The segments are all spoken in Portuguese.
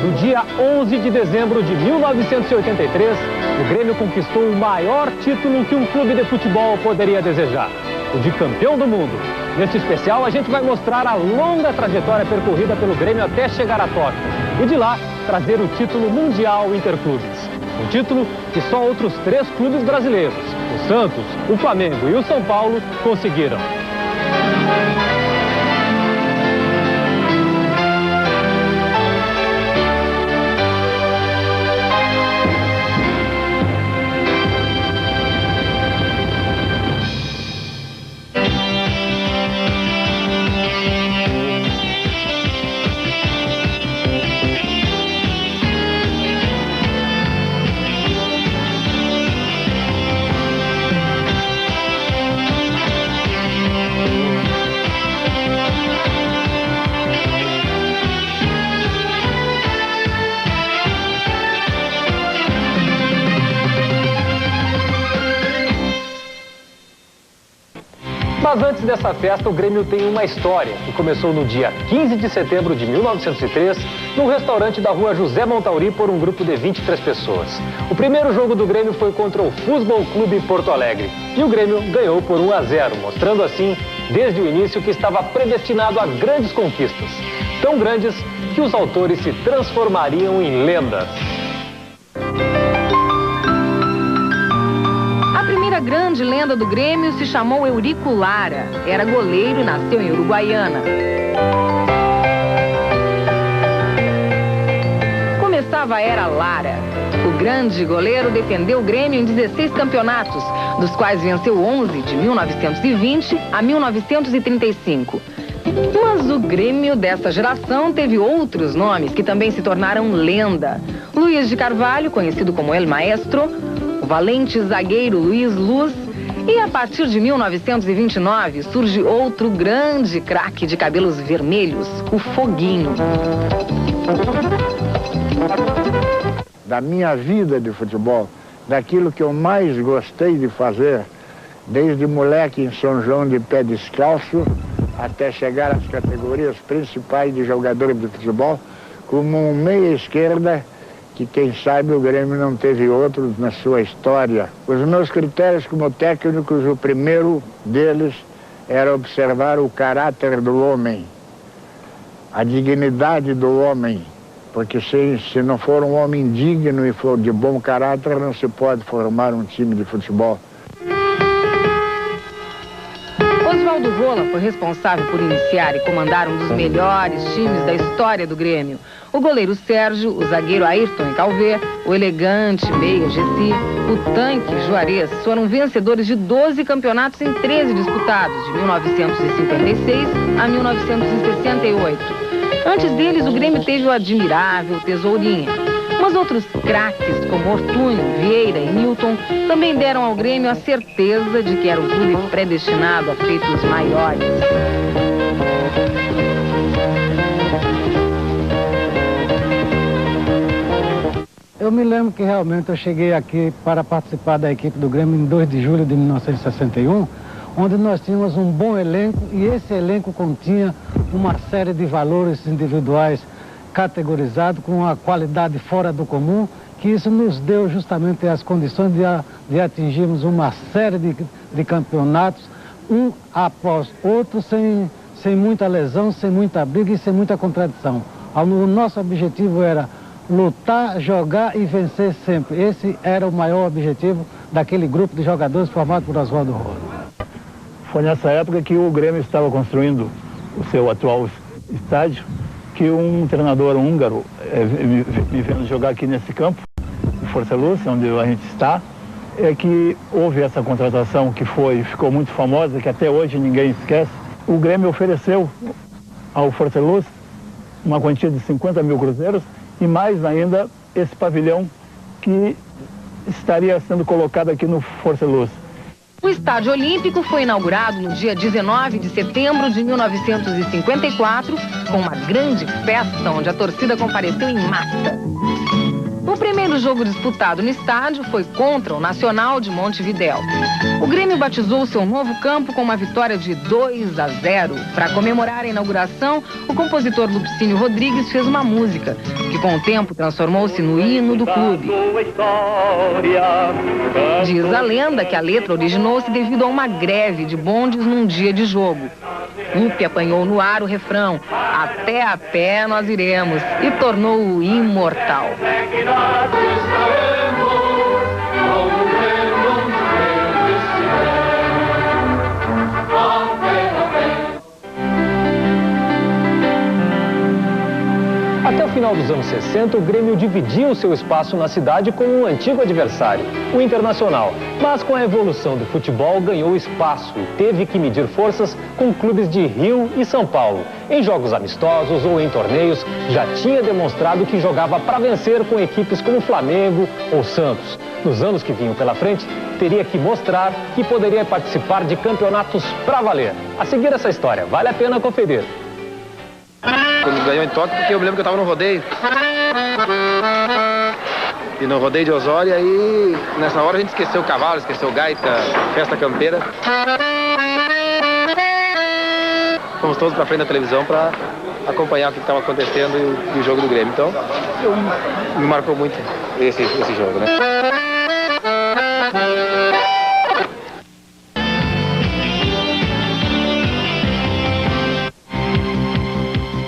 No dia 11 de dezembro de 1983, o Grêmio conquistou o maior título que um clube de futebol poderia desejar, o de campeão do mundo. Neste especial, a gente vai mostrar a longa trajetória percorrida pelo Grêmio até chegar a Tóquio e de lá trazer o título mundial Interclubes. Um título que só outros 3 clubes brasileiros, o Santos, o Flamengo e o São Paulo, conseguiram. Mas antes dessa festa, o Grêmio tem uma história que começou no dia 15 de setembro de 1903, num restaurante da rua José Montauri, por um grupo de 23 pessoas. O primeiro jogo do Grêmio foi contra o Futebol Clube Porto Alegre. E o Grêmio ganhou por 1-0, mostrando assim, desde o início, que estava predestinado a grandes conquistas. Tão grandes que os autores se transformariam em lendas. A grande lenda do Grêmio se chamou Eurico Lara. Era goleiro e nasceu em Uruguaiana. Começava a era Lara. O grande goleiro defendeu o Grêmio em 16 campeonatos, dos quais venceu 11 de 1920 a 1935. Mas o Grêmio dessa geração teve outros nomes que também se tornaram lenda. Luiz de Carvalho, conhecido como El Maestro, o valente zagueiro Luiz Luz, e a partir de 1929 surge outro grande craque de cabelos vermelhos, o Foguinho. Da minha vida de futebol, daquilo que eu mais gostei de fazer, desde moleque em São João de pé descalço, até chegar às categorias principais de jogador de futebol, como um meia esquerda, que quem sabe o Grêmio não teve outros na sua história. Os meus critérios como técnicos, o primeiro deles era observar o caráter do homem, a dignidade do homem, porque se não for um homem digno e for de bom caráter, não se pode formar um time de futebol. Oswaldo Rola foi responsável por iniciar e comandar um dos melhores times da história do Grêmio. O goleiro Sérgio, o zagueiro Ayrton Calvé, o elegante meia Gessi, o tanque Juarez foram vencedores de 12 campeonatos em 13 disputados, de 1956 a 1968. Antes deles, o Grêmio teve o admirável Tesourinha. Mas outros craques, como Ortúnio, Vieira e Newton, também deram ao Grêmio a certeza de que era um clube predestinado a feitos maiores. Eu me lembro que realmente eu cheguei aqui para participar da equipe do Grêmio em 2 de julho de 1961, onde nós tínhamos um bom elenco e esse elenco continha uma série de valores individuais categorizados com uma qualidade fora do comum, que isso nos deu justamente as condições de atingirmos uma série de campeonatos, um após outro, sem muita lesão, sem muita briga e sem muita contradição. O nosso objetivo era lutar, jogar e vencer sempre. Esse era o maior objetivo daquele grupo de jogadores formado por Oswaldo Rola. Foi nessa época que o Grêmio estava construindo o seu atual estádio, que um treinador húngaro, me vendo jogar aqui nesse campo, em Força Luz, onde a gente está, é que houve essa contratação que ficou muito famosa, que até hoje ninguém esquece. O Grêmio ofereceu ao Força Luz uma quantia de 50 mil cruzeiros e mais ainda esse pavilhão que estaria sendo colocado aqui no Força Luz. O Estádio Olímpico foi inaugurado no dia 19 de setembro de 1954, com uma grande festa onde a torcida compareceu em massa. O primeiro jogo disputado no estádio foi contra o Nacional de Montevidéu. O Grêmio batizou seu novo campo com uma vitória de 2-0. Para comemorar a inauguração, o compositor Lupicínio Rodrigues fez uma música, que com o tempo transformou-se no hino do clube. Diz a lenda que a letra originou-se devido a uma greve de bondes num dia de jogo. Lupe apanhou no ar o refrão, "Até a pé nós iremos", e tornou-o imortal. Até o final dos anos 60, o Grêmio dividia o seu espaço na cidade com um antigo adversário, o Internacional. Mas com a evolução do futebol, ganhou espaço e teve que medir forças com clubes de Rio e São Paulo. Em jogos amistosos ou em torneios, já tinha demonstrado que jogava para vencer com equipes como Flamengo ou Santos. Nos anos que vinham pela frente, teria que mostrar que poderia participar de campeonatos para valer. A seguir essa história, vale a pena conferir. Quando ganhou em Tóquio, porque eu me lembro que eu estava no rodeio. E no rodeio de Osório, aí nessa hora a gente esqueceu o cavalo, esqueceu o gaita, festa campeira. Fomos todos pra frente da televisão para acompanhar o que estava acontecendo e o jogo do Grêmio. Então, me marcou muito esse jogo, né?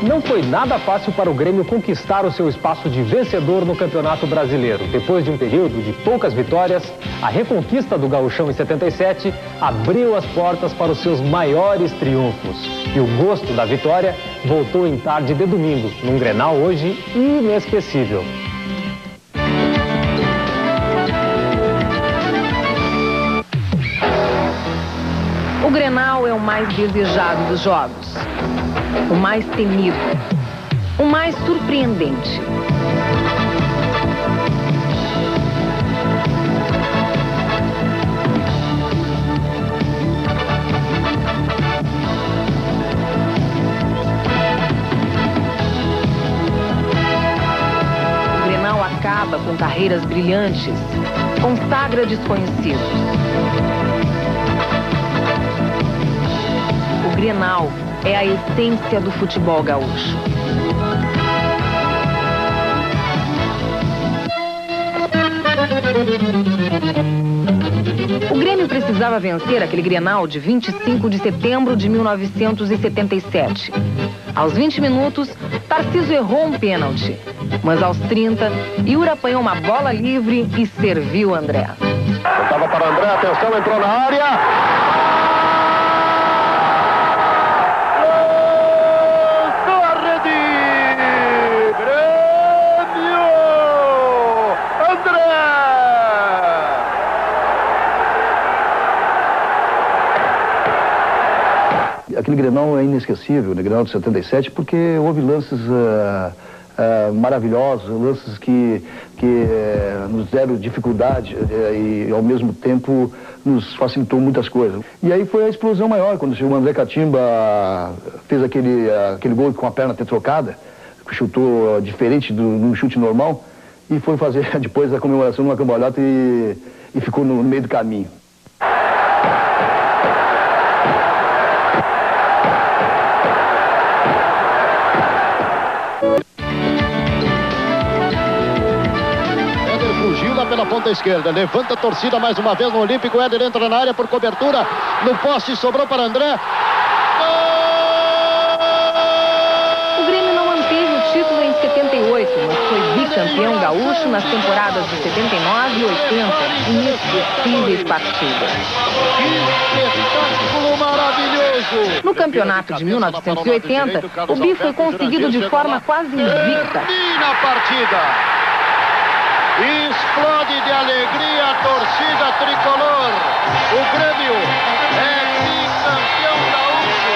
Não foi nada fácil para o Grêmio conquistar o seu espaço de vencedor no Campeonato Brasileiro. Depois de um período de poucas vitórias, a reconquista do Gauchão em 77 abriu as portas para os seus maiores triunfos. E o gosto da vitória voltou em tarde de domingo, num Grenal hoje inesquecível. O Grenal é o mais desejado dos jogos, o mais temido, o mais surpreendente. O Grenal acaba com carreiras brilhantes, consagra desconhecidos. O Grenal é a essência do futebol gaúcho. O Grêmio precisava vencer aquele Grenal de 25 de setembro de 1977. Aos 20 minutos, Tarcísio errou um pênalti. Mas aos 30, Yura apanhou uma bola livre e serviu André. Estava para André, atenção, entrou na área. Aquele Grenal é inesquecível, né? Grenal de 77, porque houve lances maravilhosos, lances que nos deram dificuldade e ao mesmo tempo nos facilitou muitas coisas. E aí foi a explosão maior, quando o André Catimba fez aquele gol com a perna trocada, que chutou diferente do chute normal, e foi fazer depois a comemoração numa cambalhota e ficou no meio do caminho. Pela ponta esquerda, levanta a torcida mais uma vez no Olímpico. Éder entra na área por cobertura, no poste, sobrou para André. O Grêmio não manteve o título em 78, mas foi bicampeão gaúcho nas temporadas de 79 e 80, inesquecíveis partidas. Que espetáculo maravilhoso! No campeonato de 1980, o bi foi conseguido de forma quase invicta. Termina a partida. Explode de alegria a torcida tricolor. O Grêmio é bicampeão gaúcho.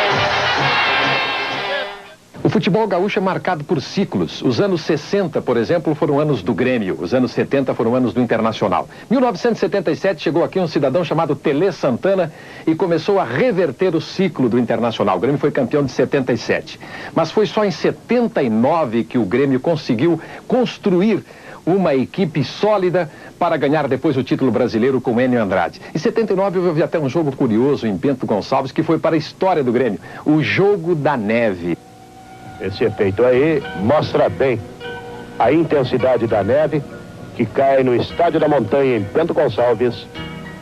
O futebol gaúcho é marcado por ciclos. Os anos 60, por exemplo, foram anos do Grêmio. Os anos 70 foram anos do Internacional. Em 1977 chegou aqui um cidadão chamado Tele Santana e começou a reverter o ciclo do Internacional. O Grêmio foi campeão de 77. Mas foi só em 79 que o Grêmio conseguiu construir uma equipe sólida para ganhar depois o título brasileiro com Enio Andrade. Em 79 houve até um jogo curioso em Bento Gonçalves que foi para a história do Grêmio. O Jogo da Neve. Esse efeito aí mostra bem a intensidade da neve que cai no Estádio da Montanha, em Bento Gonçalves,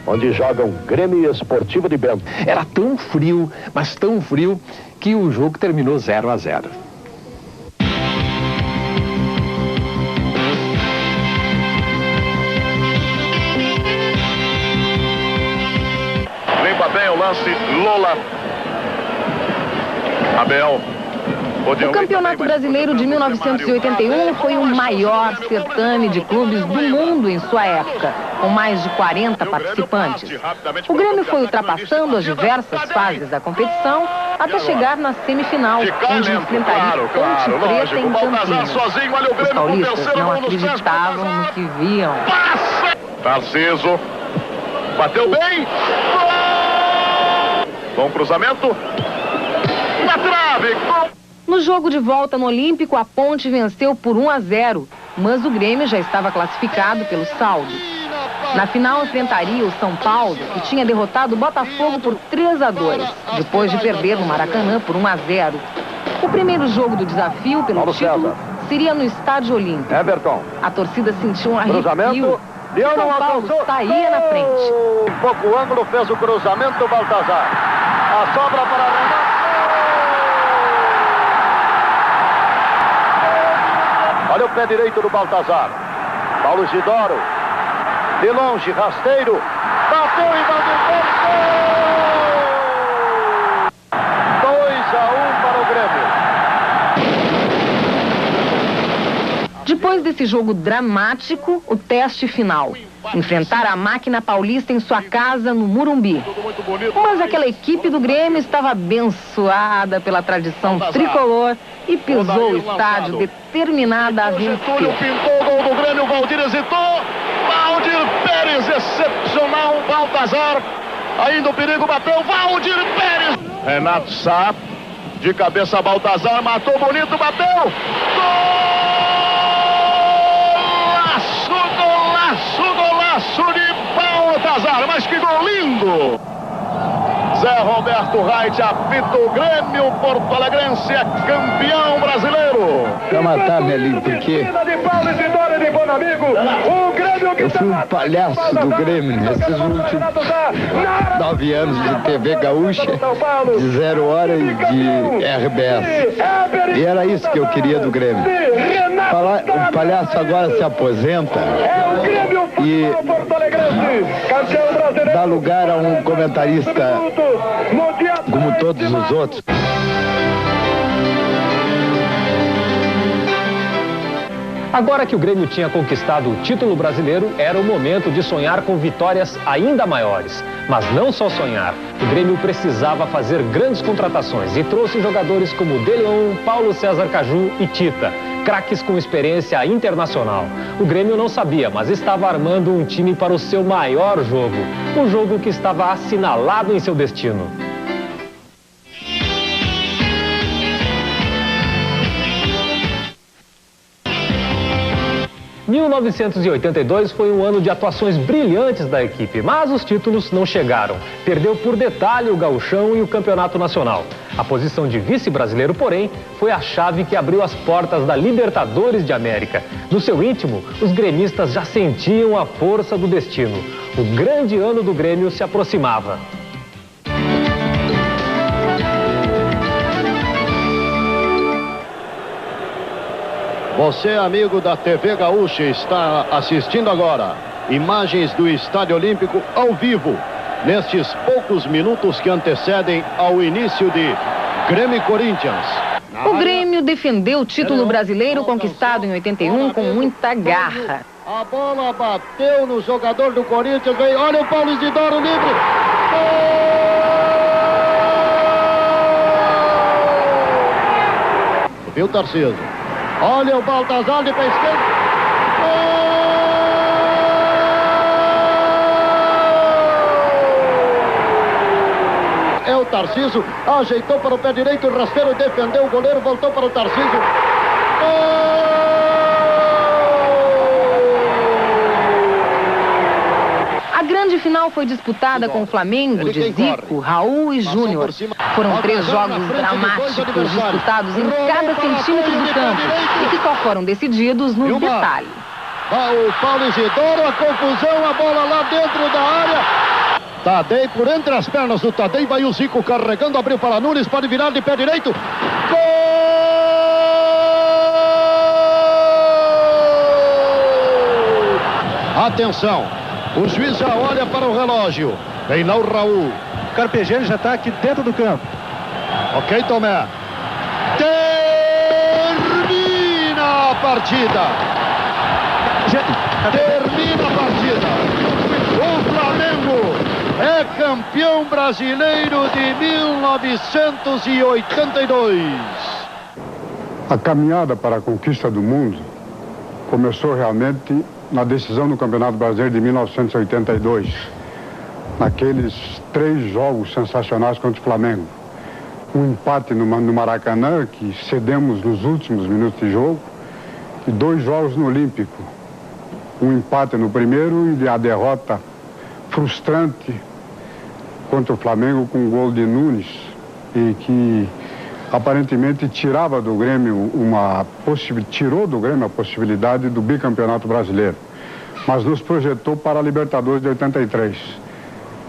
onde jogam Grêmio Esportivo de Bento. Era tão frio, mas tão frio, que o jogo terminou 0-0. Limpa bem o lance, Lola. Abel. O Campeonato Brasileiro de 1981 foi o maior certame de clubes do mundo em sua época, com mais de 40 participantes. O Grêmio foi ultrapassando as diversas fases da competição até chegar na semifinal, onde enfrentaria Ponte Preta em Campinas. Os paulistas não acreditavam no que viam. Tarciso, bateu bem, bom cruzamento, na trave, gol! No jogo de volta no Olímpico, a Ponte venceu por 1-0, mas o Grêmio já estava classificado pelo saldo. Na final, enfrentaria o São Paulo, que tinha derrotado o Botafogo por 3-2, depois de perder no Maracanã por 1-0. O primeiro jogo do desafio pelo título seria no Estádio Olímpico. Everton. A torcida sentiu um arrepio. E São Paulo saía na frente. Pouco ângulo, fez o cruzamento, Baltazar. A sobra para Renato. Olha o pé direito do Baltazar. Paulo Isidoro. De longe, rasteiro. Bateu e bateu. 2-1 para o Grêmio. Depois desse jogo dramático, o teste final. Enfrentar a máquina paulista em sua casa no Morumbi. Mas aquela equipe do Grêmio estava abençoada pela tradição tricolor e pisou o estádio determinada a vencer. Pintou o gol do Grêmio, Valdir hesitou. Valdir Pérez, excepcional, Baltazar. Ainda o perigo bateu, Valdir Pérez. Renato Sá, de cabeça Baltazar, matou bonito, bateu. Golaço de Baltazar, mas que gol lindo! Zé Roberto Reit apita o Grêmio Porto Alegrense, é campeão brasileiro. Pra matar, Melinho, porque eu fui um palhaço do Grêmio nesses últimos 9 anos de TV Gaúcha, de 0 hora e de RBS. E era isso que eu queria do Grêmio. O palhaço agora se aposenta e dá lugar a um comentarista como todos os outros. Agora que o Grêmio tinha conquistado o título brasileiro, era o momento de sonhar com vitórias ainda maiores. Mas não só sonhar, o Grêmio precisava fazer grandes contratações e trouxe jogadores como De Leon, Paulo César Caju e Tita, craques com experiência internacional. O Grêmio não sabia, mas estava armando um time para o seu maior jogo, um jogo que estava assinalado em seu destino. Em 1982 foi um ano de atuações brilhantes da equipe, mas os títulos não chegaram. Perdeu por detalhe o Gauchão e o Campeonato Nacional. A posição de vice-brasileiro, porém, foi a chave que abriu as portas da Libertadores de América. No seu íntimo, os gremistas já sentiam a força do destino. O grande ano do Grêmio se aproximava. Você, amigo da TV Gaúcha, está assistindo agora imagens do Estádio Olímpico ao vivo, nestes poucos minutos que antecedem ao início de Grêmio e Corinthians. O Grêmio defendeu o título brasileiro conquistado em 81 com muita garra. A bola bateu no jogador do Corinthians, olha o Paulo Isidoro livre. Gol! viu, Tarcísio? Olha o Baltazar de pé esquerdo. É o Tarcísio, ajeitou para o pé direito, o rasteiro defendeu o goleiro, voltou para o Tarcísio. A grande final foi disputada com o Flamengo de Zico, Raul e Júnior. Foram 3 jogos dramáticos disputados em cada centímetro do campo e que só foram decididos no detalhe. O Paulo Isidoro, a confusão, a bola lá dentro da área. Tadei por entre as pernas do Tadei, vai o Zico carregando, abriu para Nunes, pode virar de pé direito. Gol! Atenção, o juiz já olha para o relógio. Vem lá o Raul. O Carpegiani já está aqui dentro do campo. Ok, Tomé. Termina a partida. Termina a partida. O Flamengo é campeão brasileiro de 1982. A caminhada para a conquista do mundo começou realmente na decisão do Campeonato Brasileiro de 1982. Naqueles 3 jogos sensacionais contra o Flamengo. Um empate no Maracanã, que cedemos nos últimos minutos de jogo, e 2 jogos no Olímpico. Um empate no primeiro e a derrota frustrante contra o Flamengo com um gol de Nunes, e que aparentemente tirava do Grêmio tirou do Grêmio a possibilidade do bicampeonato brasileiro, mas nos projetou para a Libertadores de 83,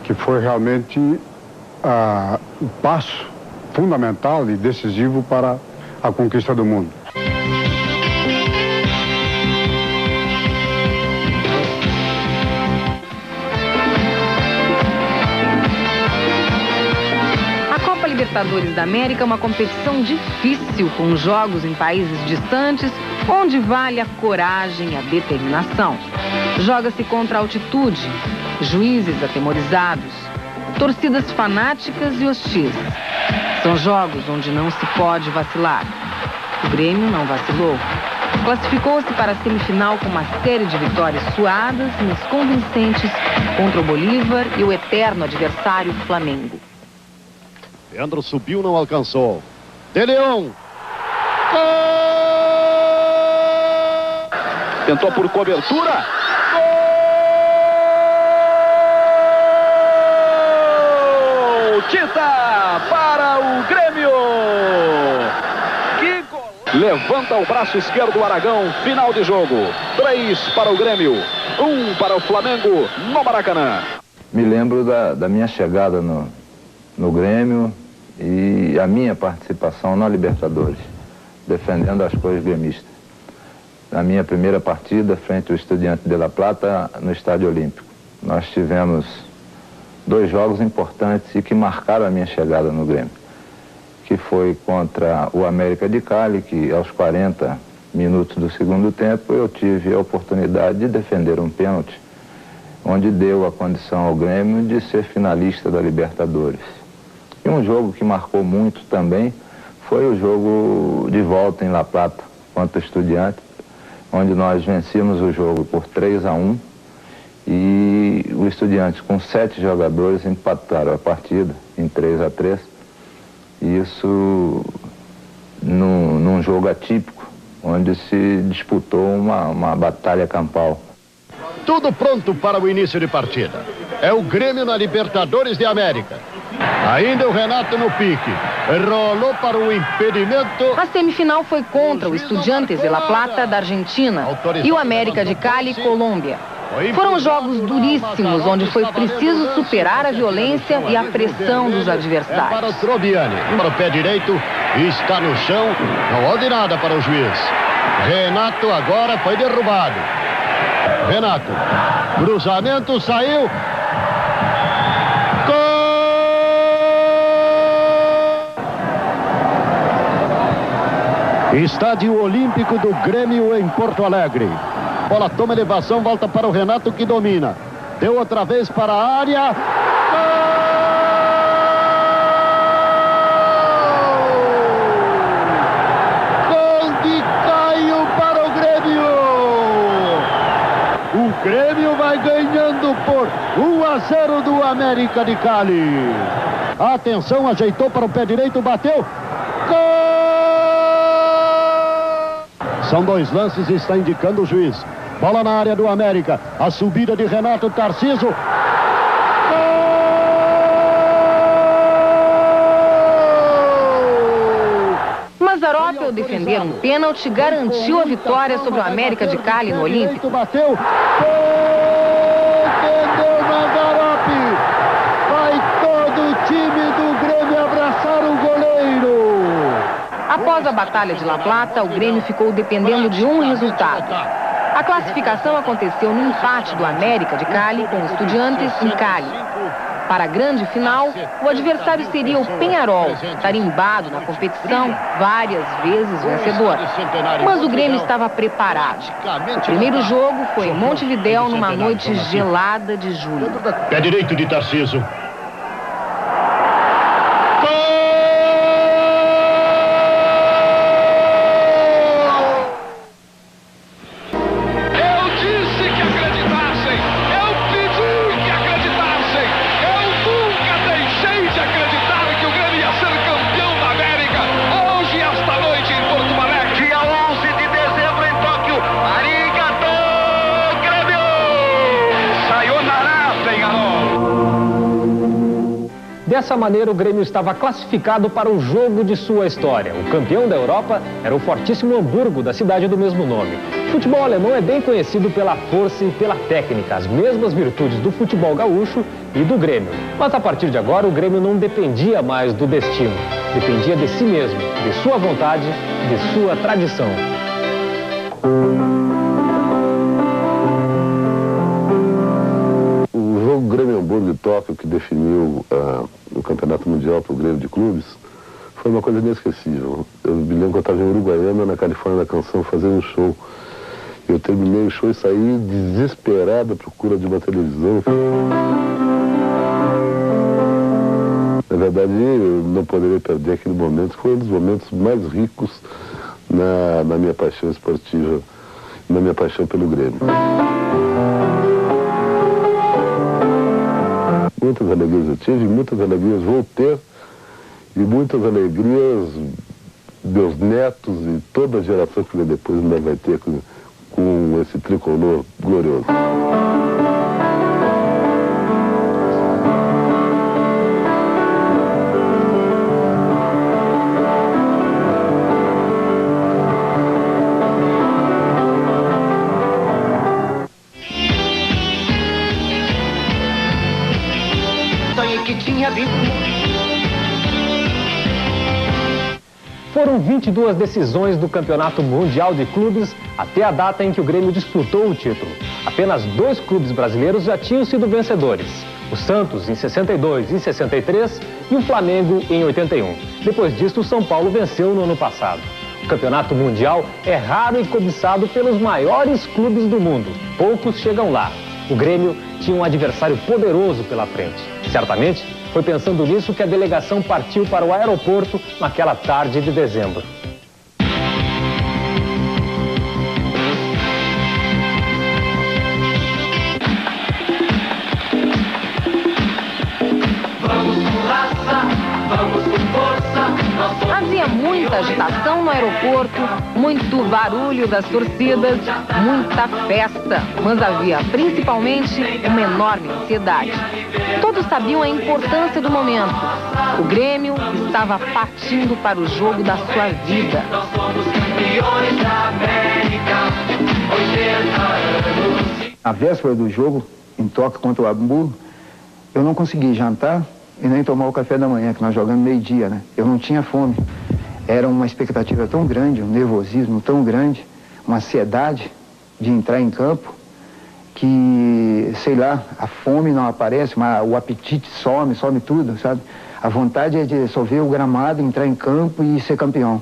que foi realmente o passo fundamental e decisivo para a conquista do mundo. Libertadores da América é uma competição difícil, com jogos em países distantes, onde vale a coragem e a determinação. Joga-se contra a altitude, juízes atemorizados, torcidas fanáticas e hostis. São jogos onde não se pode vacilar. O Grêmio não vacilou. Classificou-se para a semifinal com uma série de vitórias suadas, mas convincentes contra o Bolívar e o eterno adversário Flamengo. Leandro subiu, não alcançou. De Leon. Gol! Tentou por cobertura. Gol! Tita para o Grêmio. Que gol! Levanta o braço esquerdo o Aragão. Final de jogo. 3 para o Grêmio, 1 para o Flamengo no Maracanã. Me lembro da minha chegada no Grêmio e a minha participação na Libertadores, defendendo as cores gremistas. Na minha primeira partida, frente ao Estudiantes de La Plata, no Estádio Olímpico. Nós tivemos 2 jogos importantes e que marcaram a minha chegada no Grêmio, que foi contra o América de Cali, que aos 40 minutos do segundo tempo eu tive a oportunidade de defender um pênalti, onde deu a condição ao Grêmio de ser finalista da Libertadores. E um jogo que marcou muito também foi o jogo de volta em La Plata contra o Estudiantes, onde nós vencemos o jogo por 3-1 e o Estudiantes com 7 jogadores empataram a partida em 3-3. Isso num jogo atípico, onde se disputou uma batalha campal. Tudo pronto para o início de partida. É o Grêmio na Libertadores de América. Ainda o Renato no pique. Rolou para o impedimento. A semifinal foi contra o Estudiantes de La Plata, da Argentina, e o América de Cali, Colômbia. Foram jogos duríssimos, onde foi preciso superar a violência e a pressão dos adversários. Para o Trobiani, para o pé direito, está no chão, não houve nada para o juiz. Renato agora foi derrubado. Renato, cruzamento, saiu. Estádio Olímpico do Grêmio em Porto Alegre. Bola toma elevação, volta para o Renato que domina. Deu outra vez para a área. Gol! O Grêmio vai ganhando por 1-0 do América de Cali. Atenção, ajeitou para o pé direito, bateu. Gol! São dois lances e está indicando o juiz. Bola na área do América. A subida de Renato Tarcísio. Mazzaropi, ao defender um pênalti, garantiu a vitória sobre o América de Cali no Olímpico. Bateu. Defendeu Mazzaropi. Vai todo o time do Grêmio abraçar o goleiro. Após a Batalha de La Plata, o Grêmio ficou dependendo de um resultado. A classificação aconteceu no empate do América de Cali com o Estudiantes em Cali. Para a grande final, o adversário seria o Peñarol, tarimbado na competição, várias vezes vencedor. Mas o Grêmio estava preparado. O primeiro jogo foi em Montevidéu, numa noite gelada de julho. Pé direito de Tarcísio. Dessa maneira, o Grêmio estava classificado para o jogo de sua história. O campeão da Europa era o fortíssimo Hamburgo, da cidade do mesmo nome. O futebol alemão é bem conhecido pela força e pela técnica, as mesmas virtudes do futebol gaúcho e do Grêmio. Mas a partir de agora, o Grêmio não dependia mais do destino. Dependia de si mesmo, de sua vontade, de sua tradição. O jogo Grêmio-Hamburgo de Tóquio, que definiu o Campeonato Mundial para o Grêmio de Clubes, foi uma coisa inesquecível. Eu me lembro que eu estava em Uruguaiana, na Califórnia, na Canção, fazendo um show. Eu terminei o show e saí desesperado à procura de uma televisão. Na verdade, eu não poderia perder aquele momento, que foi um dos momentos mais ricos na minha paixão esportiva, na minha paixão pelo Grêmio. Muitas alegrias eu tive, muitas alegrias vou ter, e muitas alegrias meus netos e toda a geração que vem depois ainda vai ter com esse tricolor glorioso. Foram 22 decisões do Campeonato Mundial de Clubes até a data em que o Grêmio disputou o título. Apenas 2 clubes brasileiros já tinham sido vencedores. O Santos em 62 e 63 e o Flamengo em 81. Depois disso, o São Paulo venceu no ano passado. O Campeonato Mundial é raro e cobiçado pelos maiores clubes do mundo. Poucos chegam lá. O Grêmio tinha um adversário poderoso pela frente. Certamente, foi pensando nisso que a delegação partiu para o aeroporto naquela tarde de dezembro. Havia muita agitação no aeroporto, muito barulho das torcidas, muita festa, mas havia principalmente uma enorme ansiedade. Todos sabiam a importância do momento. O Grêmio estava partindo para o jogo da sua vida. Na véspera do jogo, em Tóquio contra o Hamburgo, eu não consegui jantar e nem tomar o café da manhã, que nós jogamos meio-dia, né? Eu não tinha fome. Era uma expectativa tão grande, um nervosismo tão grande, uma ansiedade de entrar em campo, que, sei lá, a fome não aparece, mas o apetite some tudo, sabe? A vontade é de só ver o gramado, entrar em campo e ser campeão.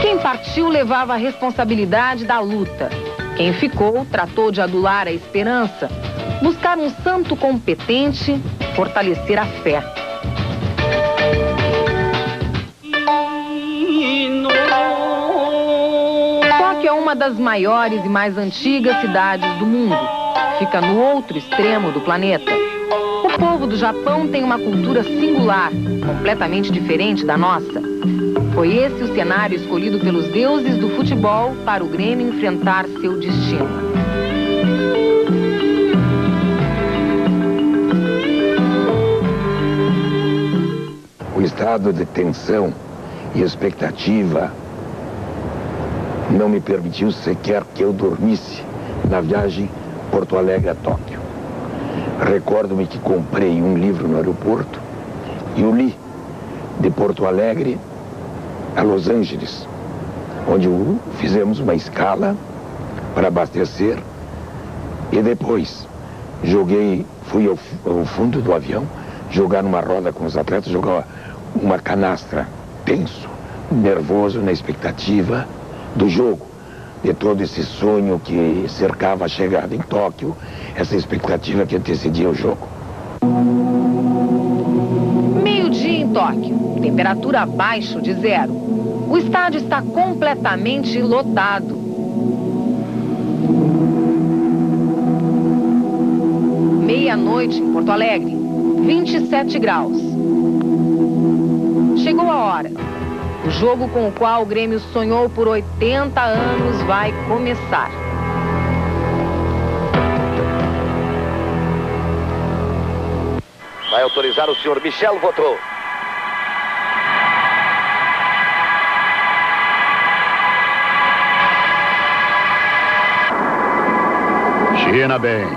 Quem partiu levava a responsabilidade da luta. Quem ficou tratou de adular a esperança, buscar um santo competente, fortalecer a fé. Só Tóquio é uma das maiores e mais antigas cidades do mundo. Fica no outro extremo do planeta. O povo do Japão tem uma cultura singular, completamente diferente da nossa. Foi esse o cenário escolhido pelos deuses do futebol para o Grêmio enfrentar seu destino. O estado de tensão e expectativa não me permitiu sequer que eu dormisse na viagem Porto Alegre a Tóquio. Recordo-me que comprei um livro no aeroporto e o li de Porto Alegre a Los Angeles, onde fizemos uma escala para abastecer e depois fui ao fundo do avião jogar numa roda com os atletas, jogar uma canastra, tenso, nervoso, na expectativa do jogo, de todo esse sonho que cercava a chegada em Tóquio, essa expectativa que antecedia o jogo. Meio-dia em Tóquio, temperatura abaixo de zero. O estádio está completamente lotado. Meia-noite em Porto Alegre, 27 graus. Chegou a hora. O jogo com o qual o Grêmio sonhou por 80 anos vai começar. Vai autorizar o senhor Michel Votrou. China bem.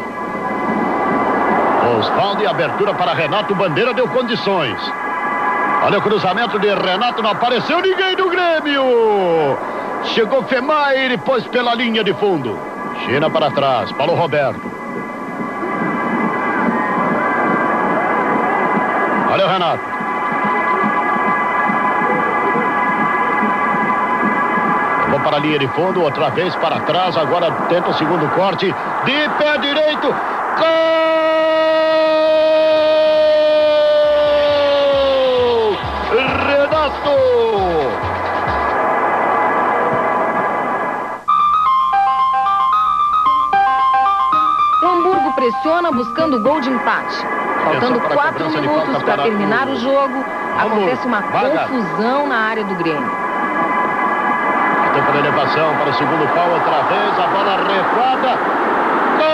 Osvaldo e abertura para Renato. Bandeira deu condições. Olha o cruzamento de Renato, não apareceu ninguém do Grêmio. Chegou Femair e pôs pela linha de fundo. China para trás, Paulo Roberto. Olha o Renato. Vou para a linha de fundo, outra vez para trás, agora tenta o segundo corte. De pé direito. Gol! O Hamburgo pressiona buscando gol de empate. Faltando 4 minutos para terminar o jogo, acontece uma confusão na área do Grêmio. Tempo de elevação para o segundo pau, outra vez, a bola recuada. Gol!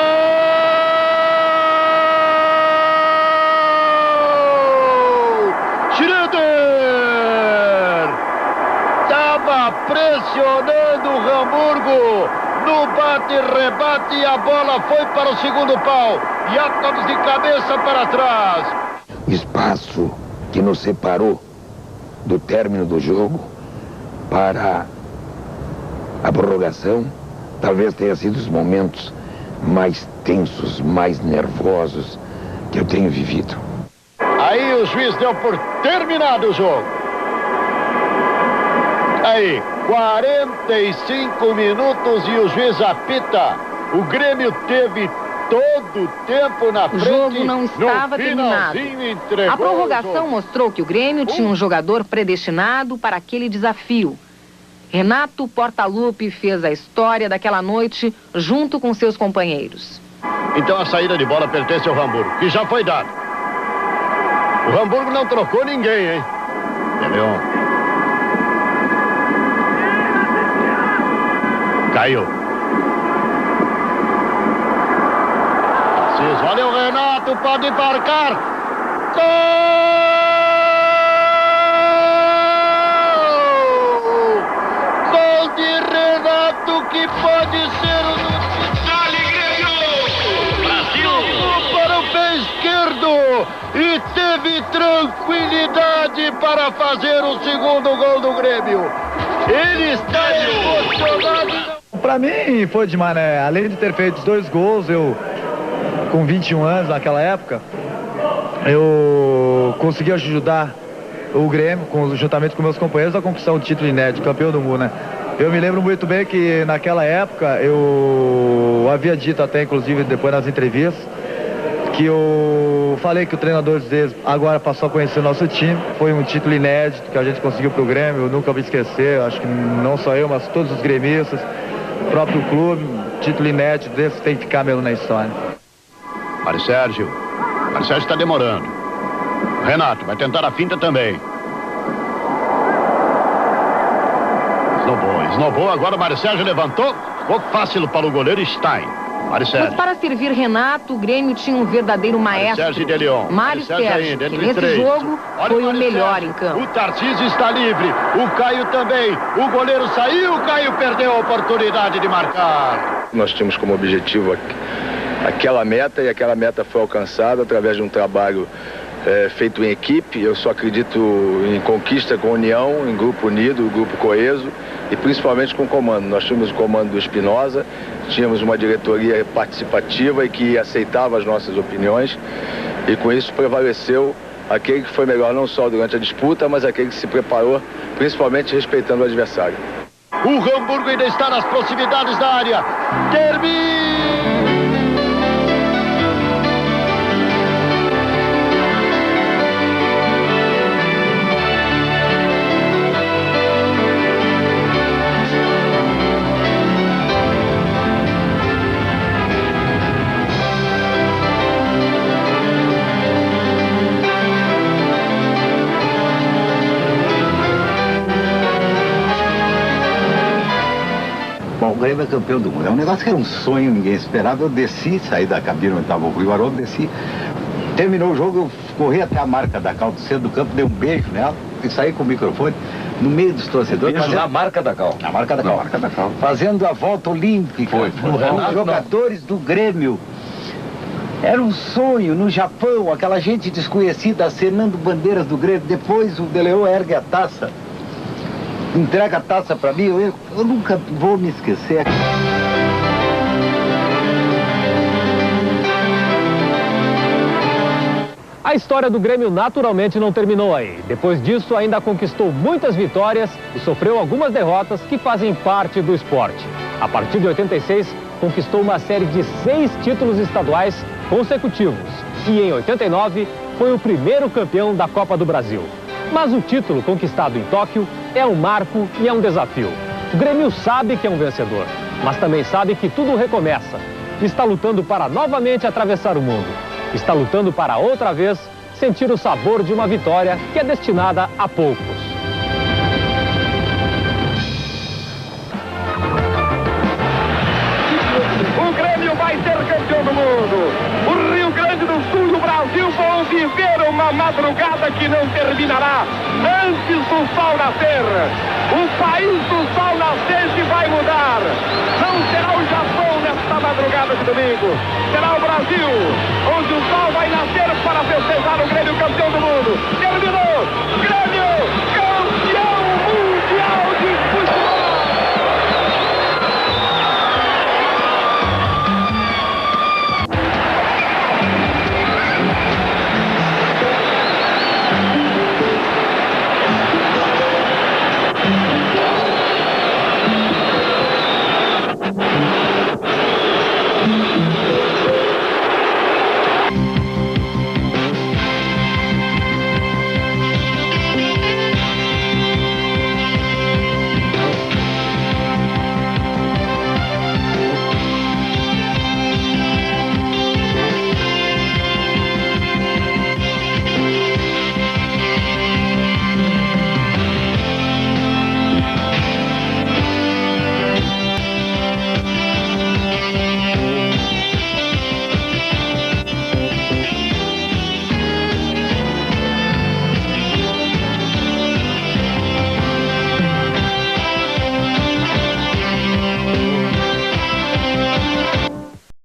Schroeder! Estava pressionando o Hamburgo. No bate-rebate e a bola foi para o segundo pau. Jacobs de cabeça para trás. O espaço que nos separou do término do jogo para a prorrogação talvez tenha sido os momentos mais tensos, mais nervosos que eu tenho vivido. Aí o juiz deu por terminado o jogo. Aí, 45 minutos e o juiz apita. O Grêmio teve todo o tempo na frente. O jogo não estava terminado. A prorrogação mostrou que o Grêmio tinha um jogador predestinado para aquele desafio. Renato Portaluppi fez a história daquela noite junto com seus companheiros. Então a saída de bola pertence ao Hamburgo, que já foi dado. O Hamburgo não trocou ninguém, hein? Entendeu? Caiu. Olha o Renato, pode embarcar. Gol! Gol de Renato, que pode ser o Dale Grêmio! Brasil! Para o pé esquerdo e teve tranquilidade para fazer o segundo gol do Grêmio. Ele está emocionado. Pra mim foi demais, né? Além de ter feito 2 gols, eu, com 21 anos naquela época, eu consegui ajudar o Grêmio, juntamente com meus companheiros, a conquistar um título inédito, campeão do mundo, né? Eu me lembro muito bem que naquela época eu havia dito até, inclusive, depois nas entrevistas, que eu falei que o treinador deles agora passou a conhecer o nosso time. Foi um título inédito que a gente conseguiu pro Grêmio, eu nunca vou esquecer, acho que não só eu, mas todos os gremistas. próprio clube, título inédito desse tem que ficar mesmo na história. Mário Sérgio está demorando. Renato vai tentar a finta também. Esnobou, agora o Mário Sérgio levantou, ficou fácil para o goleiro Stein. Mário Sérgio. Mas para servir Renato, o Grêmio tinha um verdadeiro maestro, Sérgio de Leon. Mário Sérgio, que nesse jogo foi o melhor em campo. O Tarcísio está livre, o Caio também. O goleiro saiu, o Caio perdeu a oportunidade de marcar. Nós tínhamos como objetivo aquela meta, e aquela meta foi alcançada através de um trabalho feito em equipe. Eu só acredito em conquista com união, em grupo unido, grupo coeso e principalmente com comando. Nós tínhamos o comando do Espinosa, tínhamos uma diretoria participativa e que aceitava as nossas opiniões, e com isso prevaleceu aquele que foi melhor não só durante a disputa, mas aquele que se preparou, principalmente respeitando o adversário. O Hamburgo ainda está nas proximidades da área. Termina! Bom, o Grêmio é campeão do mundo. É um negócio que era um sonho, ninguém esperava. Eu desci, saí da cabine onde estava o Rui Haroldo, desci. Terminou o jogo, eu corri até a marca da Cal do centro do campo, dei um beijo nela e saí com o microfone no meio dos torcedores. Beijo na marca da Cal. Na marca da Cal. marca da Cal. Fazendo a volta olímpica. Foi. Os jogadores do Grêmio. Era um sonho no Japão, aquela gente desconhecida acenando bandeiras do Grêmio. Depois o De Leon ergue a taça. Entrega a taça para mim, eu nunca vou me esquecer. A história do Grêmio naturalmente não terminou aí. Depois disso, ainda conquistou muitas vitórias e sofreu algumas derrotas que fazem parte do esporte. A partir de 86, conquistou uma série de 6 títulos estaduais consecutivos. E em 89, foi o primeiro campeão da Copa do Brasil. Mas o título conquistado em Tóquio é um marco e é um desafio. O Grêmio sabe que é um vencedor, mas também sabe que tudo recomeça. Está lutando para novamente atravessar o mundo. Está lutando para outra vez sentir o sabor de uma vitória que é destinada a poucos. O Grêmio vai ser campeão do mundo. O Rio Grande do Sul e o Brasil vão viver uma madrugada que não terminará antes do sol nascer. O país do sol nascente vai mudar. Não será o Japão nesta madrugada de domingo. Será o Brasil, onde o sol vai nascer para festejar o Grêmio campeão do mundo. Terminou!